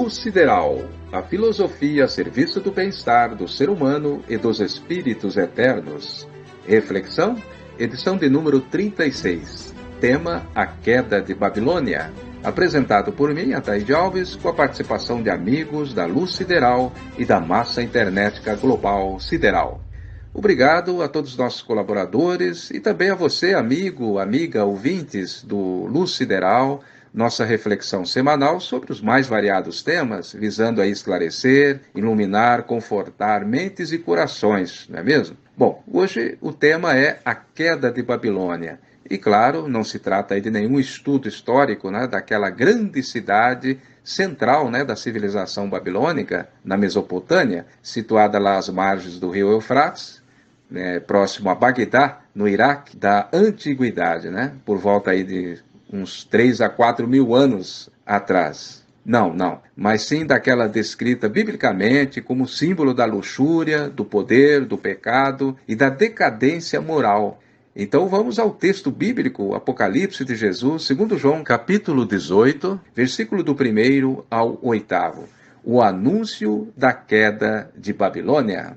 Luz Sideral, a filosofia a serviço do bem-estar do ser humano e dos espíritos eternos. Reflexão, edição de número 36. Tema: A Queda de Babilônia. Apresentado por mim, Ataíde Alves, com a participação de amigos da Luz Sideral e da massa internética global sideral. Obrigado a todos os nossos colaboradores e também a você, amigo, amiga, ouvintes do Luz Sideral, nossa reflexão semanal sobre os mais variados temas, visando a esclarecer, iluminar, confortar mentes e corações, não é mesmo? Bom, hoje o tema é a queda de Babilônia. E claro, não se trata aí de nenhum estudo histórico, né, daquela grande cidade central, né, da civilização babilônica, na Mesopotâmia, situada lá às margens do rio Eufrates, né, próximo a Bagdá, no Iraque, da antiguidade, né, por volta aí de uns 3 a 4 mil anos atrás. Não, mas sim daquela descrita biblicamente como símbolo da luxúria, do poder, do pecado e da decadência moral. Então vamos ao texto bíblico, Apocalipse de Jesus, segundo João, capítulo 18, versículo do 1º ao 8º. O anúncio da queda de Babilônia.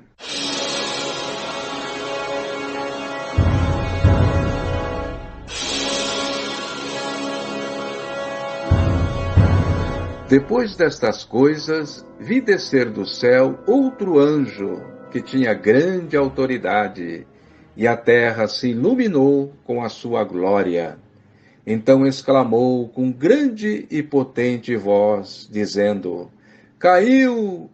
Depois destas coisas, vi descer do céu outro anjo, que tinha grande autoridade, e a terra se iluminou com a sua glória. Então exclamou com grande e potente voz, dizendo: Caiu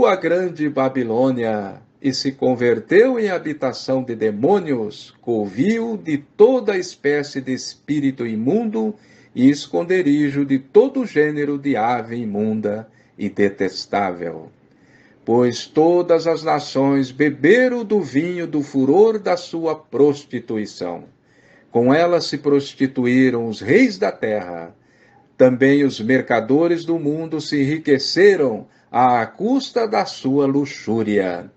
a grande Babilônia, e se converteu em habitação de demônios, covil de toda espécie de espírito imundo, e esconderijo de todo gênero de ave imunda e detestável. Pois todas as nações beberam do vinho do furor da sua prostituição. Com ela se prostituíram os reis da terra. Também os mercadores do mundo se enriqueceram à custa da sua luxúria.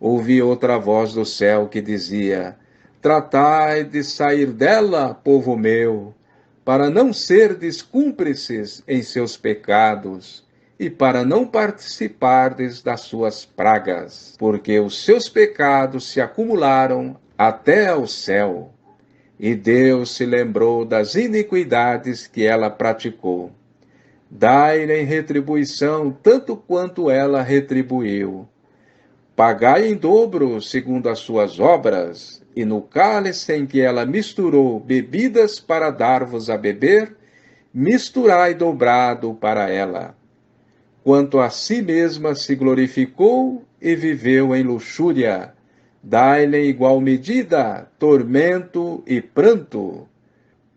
Ouvi outra voz do céu que dizia: Tratai de sair dela, povo meu, para não serdes cúmplices em seus pecados, e para não participardes das suas pragas, porque os seus pecados se acumularam até ao céu, e Deus se lembrou das iniquidades que ela praticou. Dai-lhe em retribuição tanto quanto ela retribuiu. Pagai em dobro segundo as suas obras, e no cálice em que ela misturou bebidas para dar-vos a beber, misturai dobrado para ela. Quanto a si mesma se glorificou e viveu em luxúria, dai-lhe em igual medida tormento e pranto,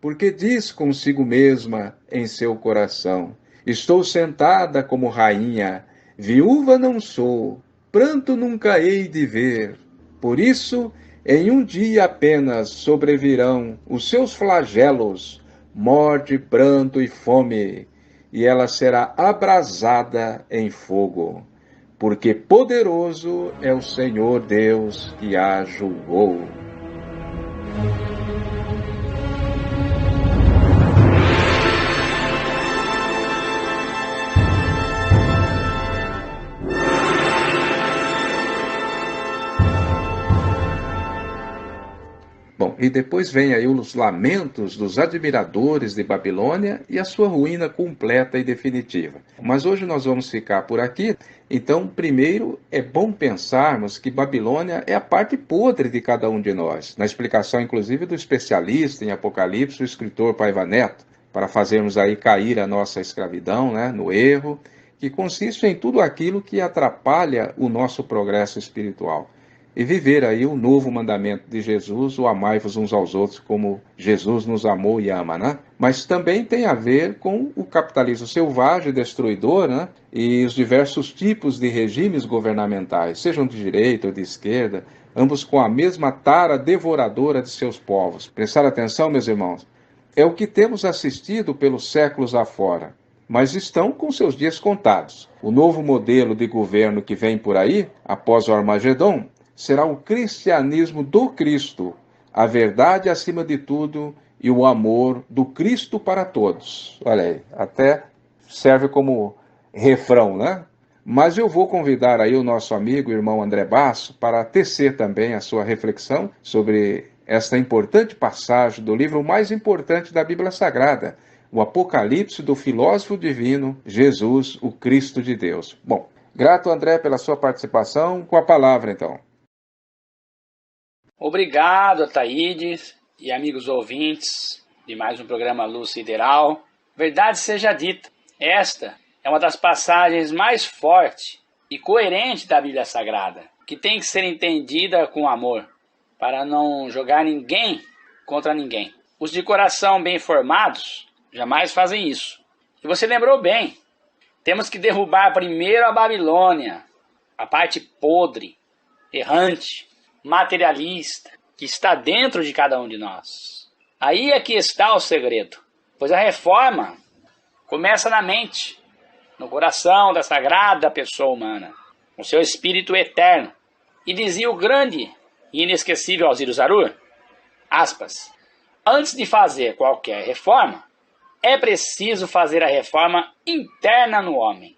porque diz consigo mesma em seu coração: Estou sentada como rainha, viúva não sou, pranto nunca hei de ver. Por isso, em um dia apenas sobrevirão os seus flagelos, morte, pranto e fome, e ela será abrasada em fogo, porque poderoso é o Senhor Deus que a julgou. Bom, e depois vem aí os lamentos dos admiradores de Babilônia e a sua ruína completa e definitiva. Mas hoje nós vamos ficar por aqui. Então, primeiro, é bom pensarmos que Babilônia é a parte podre de cada um de nós, na explicação, inclusive, do especialista em Apocalipse, o escritor Paiva Neto, para fazermos aí cair a nossa escravidão, né, no erro, que consiste em tudo aquilo que atrapalha o nosso progresso espiritual. E viver aí o novo mandamento de Jesus, o amai-vos uns aos outros como Jesus nos amou e ama, né? Mas também tem a ver com o capitalismo selvagem, destruidor, né? E os diversos tipos de regimes governamentais, sejam de direita ou de esquerda, ambos com a mesma tara devoradora de seus povos. Prestar atenção, meus irmãos, é o que temos assistido pelos séculos afora, mas estão com seus dias contados. O novo modelo de governo que vem por aí, após o Armagedon, será o cristianismo do Cristo, a verdade acima de tudo e o amor do Cristo para todos. Olha aí, até serve como refrão, né? Mas eu vou convidar aí o nosso amigo, irmão André Basso, para tecer também a sua reflexão sobre esta importante passagem do livro mais importante da Bíblia Sagrada, o Apocalipse do filósofo divino, Jesus, o Cristo de Deus. Bom, grato, André, pela sua participação. Com a palavra, então. Obrigado, Ataídes e amigos ouvintes de mais um programa Luz Sideral. Verdade seja dita, esta é uma das passagens mais fortes e coerentes da Bíblia Sagrada, que tem que ser entendida com amor, para não jogar ninguém contra ninguém. Os de coração bem formados jamais fazem isso. E você lembrou bem, temos que derrubar primeiro a Babilônia, a parte podre, errante, materialista, que está dentro de cada um de nós. Aí é que está o segredo, pois a reforma começa na mente, no coração da sagrada pessoa humana, com seu espírito eterno. E dizia o grande e inesquecível Alcírio Zarur, aspas, antes de fazer qualquer reforma, é preciso fazer a reforma interna no homem.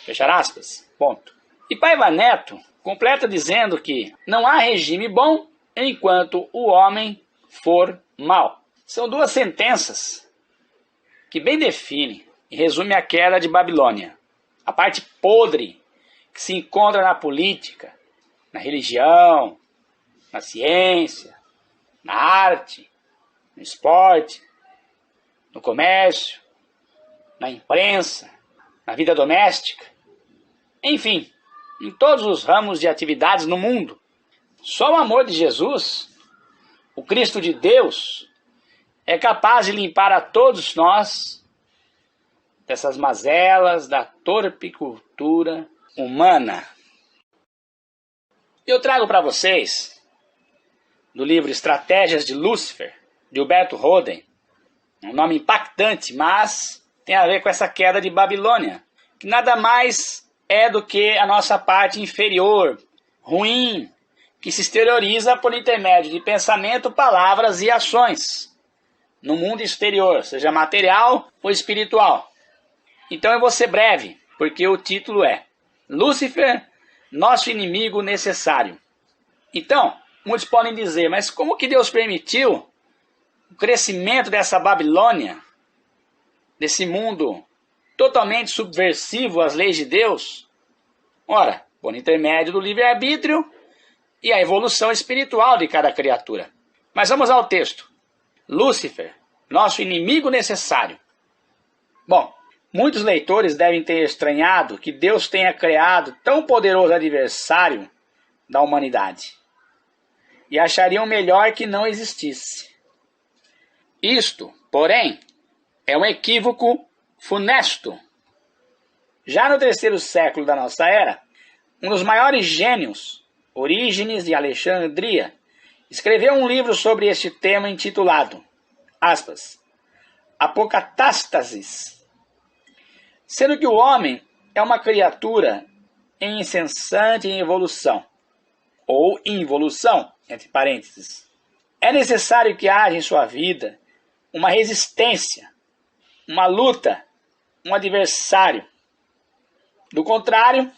Fechar aspas, ponto. E Paiva Neto completa dizendo que não há regime bom enquanto o homem for mau. São duas sentenças que bem definem e resumem a queda de Babilônia. A parte podre que se encontra na política, na religião, na ciência, na arte, no esporte, no comércio, na imprensa, na vida doméstica, enfim, em todos os ramos de atividades no mundo. Só o amor de Jesus, o Cristo de Deus, é capaz de limpar a todos nós dessas mazelas da torpe cultura humana. Eu trago para vocês, do livro Estratégias de Lúcifer, de Humberto Roden, um nome impactante, mas tem a ver com essa queda de Babilônia, que nada mais é do que a nossa parte inferior, ruim, que se exterioriza por intermédio de pensamento, palavras e ações, no mundo exterior, seja material ou espiritual. Então eu vou ser breve, porque o título é Lúcifer, nosso inimigo necessário. Então, muitos podem dizer, mas como que Deus permitiu o crescimento dessa Babilônia, desse mundo totalmente subversivo às leis de Deus? Ora, por intermédio do livre-arbítrio e a evolução espiritual de cada criatura. Mas vamos ao texto. Lúcifer, nosso inimigo necessário. Bom, muitos leitores devem ter estranhado que Deus tenha criado tão poderoso adversário da humanidade e achariam melhor que não existisse. Isto, porém, é um equívoco funesto. Já no 3º século da nossa era, um dos maiores gênios, Orígenes de Alexandria, escreveu um livro sobre este tema intitulado, aspas, Apocatástasis, sendo que o homem é uma criatura em incessante evolução, ou involução, entre parênteses. É necessário que haja em sua vida uma resistência, uma luta, um adversário. Do contrário,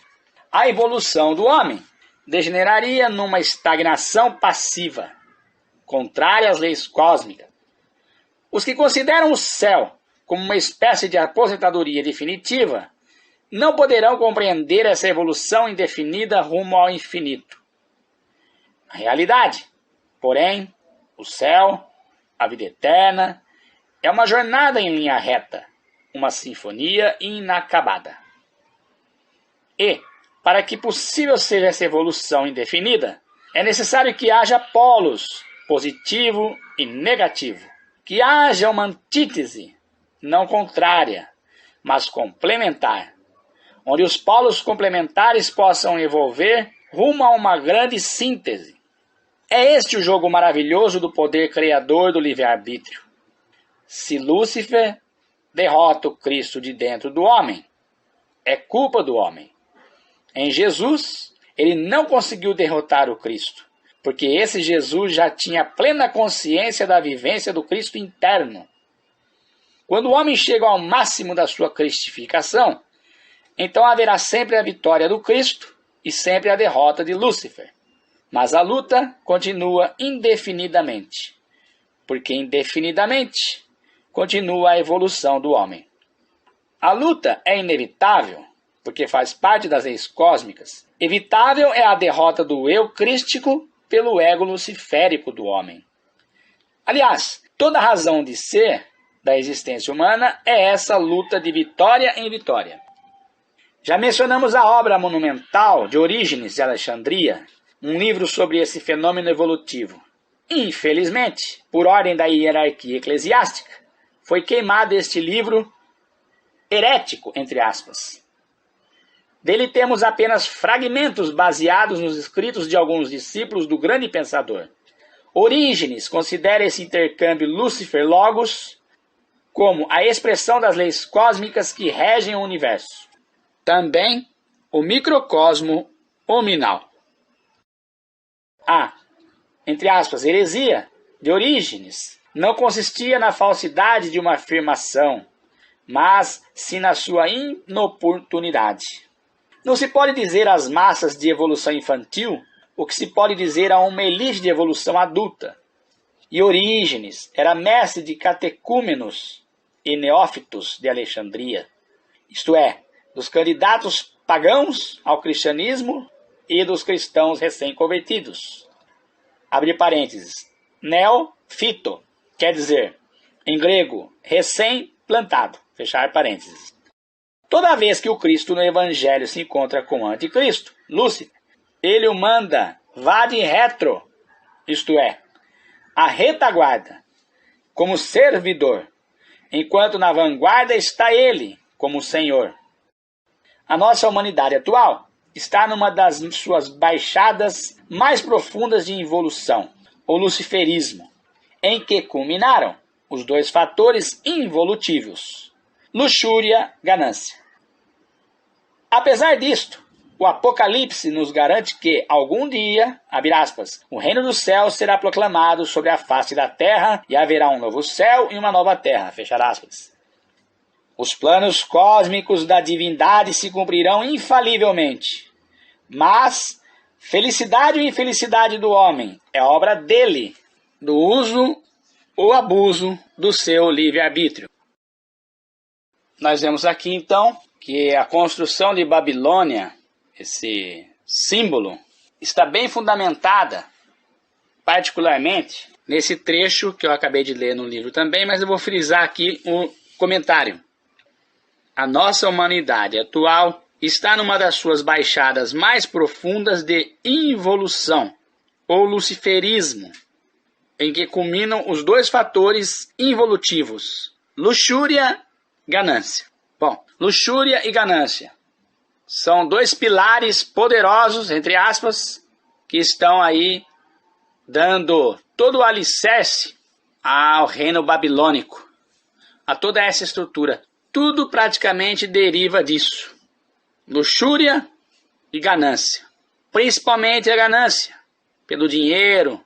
a evolução do homem degeneraria numa estagnação passiva, contrária às leis cósmicas. Os que consideram o céu como uma espécie de aposentadoria definitiva não poderão compreender essa evolução indefinida rumo ao infinito. Na realidade, porém, o céu, a vida eterna, é uma jornada em linha reta, uma sinfonia inacabada. E, para que possível seja essa evolução indefinida, é necessário que haja polos, positivo e negativo. Que haja uma antítese, não contrária, mas complementar, onde os polos complementares possam evolver rumo a uma grande síntese. É este o jogo maravilhoso do poder criador do livre-arbítrio. Se Lúcifer derrota o Cristo de dentro do homem, é culpa do homem. Em Jesus, ele não conseguiu derrotar o Cristo, porque esse Jesus já tinha plena consciência da vivência do Cristo interno. Quando o homem chega ao máximo da sua cristificação, então haverá sempre a vitória do Cristo e sempre a derrota de Lúcifer. Mas a luta continua indefinidamente, porque indefinidamente continua a evolução do homem. A luta é inevitável, porque faz parte das leis cósmicas. Evitável é a derrota do eu crístico pelo ego luciférico do homem. Aliás, toda a razão de ser da existência humana é essa luta de vitória em vitória. Já mencionamos a obra monumental de Orígenes de Alexandria, um livro sobre esse fenômeno evolutivo. Infelizmente, por ordem da hierarquia eclesiástica, foi queimado este livro herético, entre aspas. Dele temos apenas fragmentos baseados nos escritos de alguns discípulos do grande pensador. Orígenes considera esse intercâmbio Lúcifer-Logos como a expressão das leis cósmicas que regem o universo. Também o microcosmo hominal. A, entre aspas, heresia de Orígenes não consistia na falsidade de uma afirmação, mas sim na sua inoportunidade. Não se pode dizer às massas de evolução infantil o que se pode dizer a uma elite de evolução adulta. E Orígenes era mestre de catecúmenos e neófitos de Alexandria, isto é, dos candidatos pagãos ao cristianismo e dos cristãos recém-convertidos. Abre parênteses. Neófito quer dizer, em grego, recém-plantado. Fechar parênteses. Toda vez que o Cristo no Evangelho se encontra com o anticristo, Lúcifer, ele o manda vade retro, isto é, a retaguarda, como servidor, enquanto na vanguarda está ele, como Senhor. A nossa humanidade atual está numa das suas baixadas mais profundas de involução, o luciferismo, em que culminaram os dois fatores involutivos, luxúria, ganância. Apesar disto, o Apocalipse nos garante que, algum dia, abre aspas, o reino dos céus será proclamado sobre a face da terra e haverá um novo céu e uma nova terra, fechar aspas. Os planos cósmicos da divindade se cumprirão infalivelmente, mas felicidade ou infelicidade do homem é obra dele, do uso ou abuso do seu livre-arbítrio. Nós vemos aqui, então, que a construção de Babilônia, esse símbolo, está bem fundamentada, particularmente, nesse trecho que eu acabei de ler no livro também, mas eu vou frisar aqui um comentário. A nossa humanidade atual está numa das suas baixadas mais profundas de involução, ou luciferismo, em que culminam os dois fatores involutivos, luxúria e ganância. Bom, luxúria e ganância são dois pilares poderosos, entre aspas, que estão aí dando todo o alicerce ao reino babilônico, a toda essa estrutura. Tudo praticamente deriva disso. Luxúria e ganância. Principalmente a ganância, pelo dinheiro,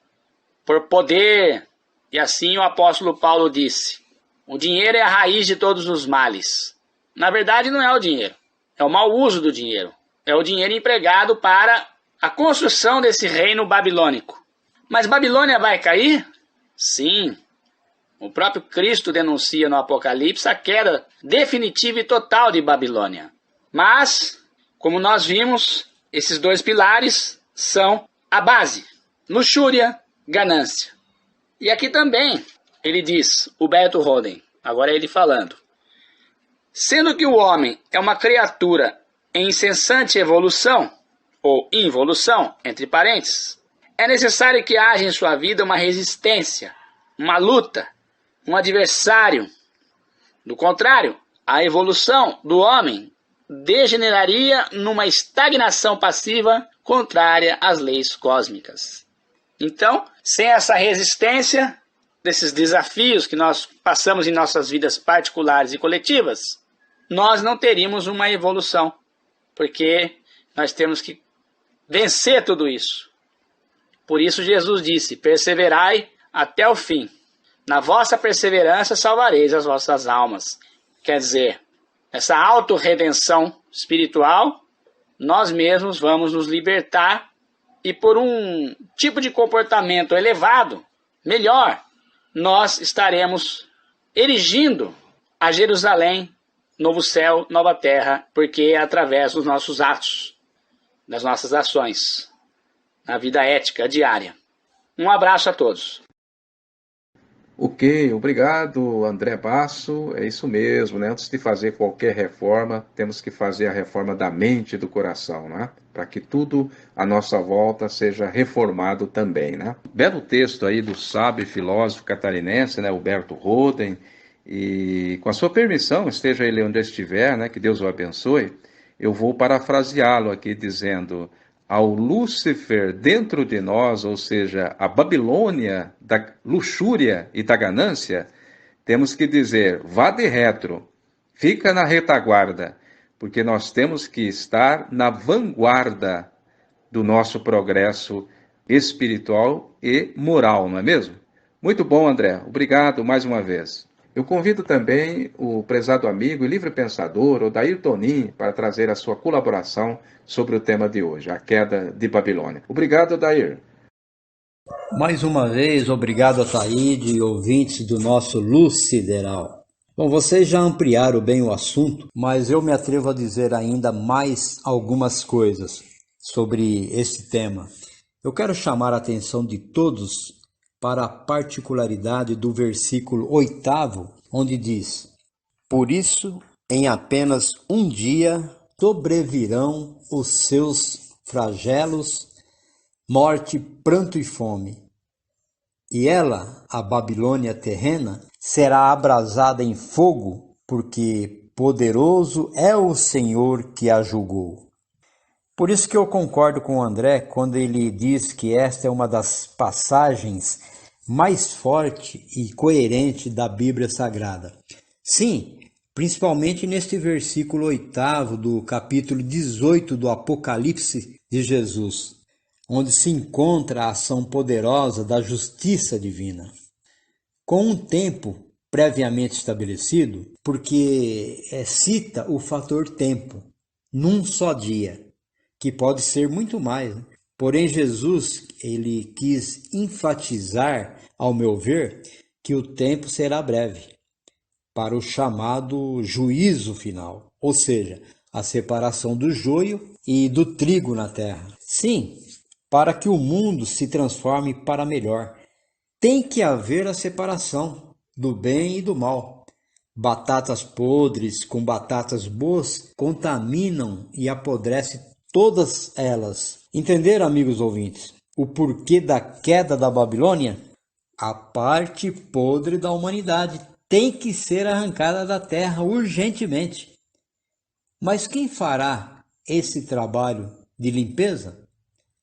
por poder. E assim o apóstolo Paulo disse, o dinheiro é a raiz de todos os males. Na verdade não é o dinheiro, é o mau uso do dinheiro. É o dinheiro empregado para a construção desse reino babilônico. Mas Babilônia vai cair? Sim. O próprio Cristo denuncia no Apocalipse a queda definitiva e total de Babilônia. Mas, como nós vimos, esses dois pilares são a base. Luxúria, ganância. E aqui também ele diz, o Beto Roden, agora é ele falando. Sendo que o homem é uma criatura em incessante evolução, ou involução, entre parênteses, é necessário que haja em sua vida uma resistência, uma luta, um adversário. Do contrário, a evolução do homem degeneraria numa estagnação passiva contrária às leis cósmicas. Então, sem essa resistência desses desafios que nós passamos em nossas vidas particulares e coletivas, nós não teríamos uma evolução, porque nós temos que vencer tudo isso. Por isso Jesus disse, perseverai até o fim. Na vossa perseverança salvareis as vossas almas. Quer dizer, essa autorredenção espiritual, nós mesmos vamos nos libertar e por um tipo de comportamento elevado, melhor, nós estaremos erigindo a Jerusalém, novo céu, nova terra, porque é através dos nossos atos, das nossas ações, na vida ética diária. Um abraço a todos. Ok, obrigado, André Basso. É isso mesmo, né? Antes de fazer qualquer reforma, temos que fazer a reforma da mente e do coração, né? Para que tudo à nossa volta seja reformado também, né? Belo texto aí do sábio e filósofo catarinense, né? Huberto Roden. E com a sua permissão, esteja ele onde estiver, né? Que Deus o abençoe. Eu vou parafraseá-lo aqui dizendo: ao Lúcifer dentro de nós, ou seja, a Babilônia da luxúria e da ganância, temos que dizer: vá de retro, fica na retaguarda, porque nós temos que estar na vanguarda do nosso progresso espiritual e moral, não é mesmo? Muito bom, André. Obrigado mais uma vez. Eu convido também o prezado amigo e livre pensador, Odair Tonin, para trazer a sua colaboração sobre o tema de hoje, a queda de Babilônia. Obrigado, Odair. Mais uma vez, obrigado a Taíde e ouvintes do nosso Luz Sideral. Bom, vocês já ampliaram bem o assunto, mas eu me atrevo a dizer ainda mais algumas coisas sobre esse tema. Eu quero chamar a atenção de todos para a particularidade do versículo 8º, onde diz: por isso, em apenas um dia sobrevirão os seus flagelos, morte, pranto e fome. E ela, a Babilônia terrena, será abrasada em fogo, porque poderoso é o Senhor que a julgou. Por isso que eu concordo com o André quando ele diz que esta é uma das passagens mais forte e coerente da Bíblia Sagrada. Sim, principalmente neste versículo 8º do capítulo 18 do Apocalipse de Jesus, onde se encontra a ação poderosa da justiça divina. Com um tempo previamente estabelecido, porque cita o fator tempo, num só dia, que pode ser muito mais, né? Porém, Jesus, ele quis enfatizar, ao meu ver, que o tempo será breve, para o chamado juízo final, ou seja, a separação do joio e do trigo na terra. Sim, para que o mundo se transforme para melhor, tem que haver a separação do bem e do mal. Batatas podres com batatas boas contaminam e apodrecem todas elas. Entenderam, amigos ouvintes, o porquê da queda da Babilônia? A parte podre da humanidade tem que ser arrancada da terra urgentemente. Mas quem fará esse trabalho de limpeza?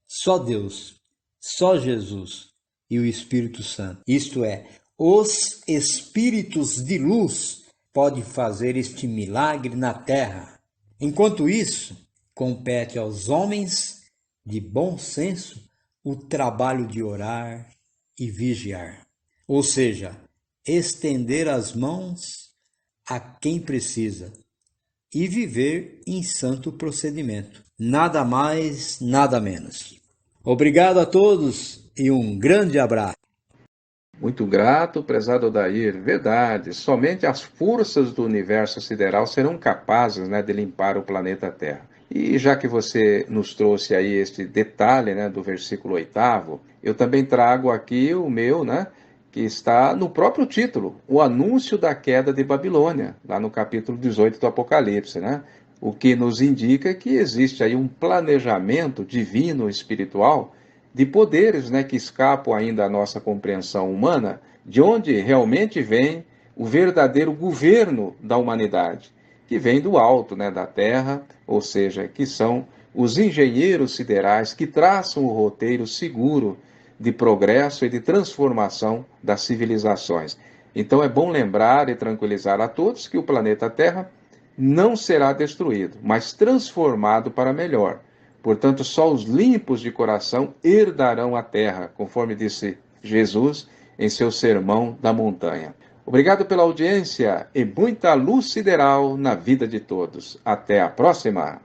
Só Deus, só Jesus e o Espírito Santo. Isto é, os espíritos de luz podem fazer este milagre na terra. Enquanto isso, compete aos homens de bom senso o trabalho de orar e vigiar. Ou seja, estender as mãos a quem precisa e viver em santo procedimento. Nada mais, nada menos. Obrigado a todos e um grande abraço. Muito grato, prezado Odair. Verdade, somente as forças do universo sideral serão capazes, né, de limpar o planeta Terra. E já que você nos trouxe aí este detalhe, né, do versículo 8º, eu também trago aqui o meu, né, que está no próprio título, o anúncio da queda de Babilônia, lá no capítulo 18 do Apocalipse, né? O que nos indica que existe aí um planejamento divino, espiritual, de poderes, né, que escapam ainda à nossa compreensão humana, de onde realmente vem o verdadeiro governo da humanidade, que vem do alto, né, da terra, ou seja, que são os engenheiros siderais que traçam o roteiro seguro de progresso e de transformação das civilizações. Então é bom lembrar e tranquilizar a todos que o planeta Terra não será destruído, mas transformado para melhor. Portanto, só os limpos de coração herdarão a terra, conforme disse Jesus em seu sermão da montanha. Obrigado pela audiência e muita luz sideral na vida de todos. Até a próxima!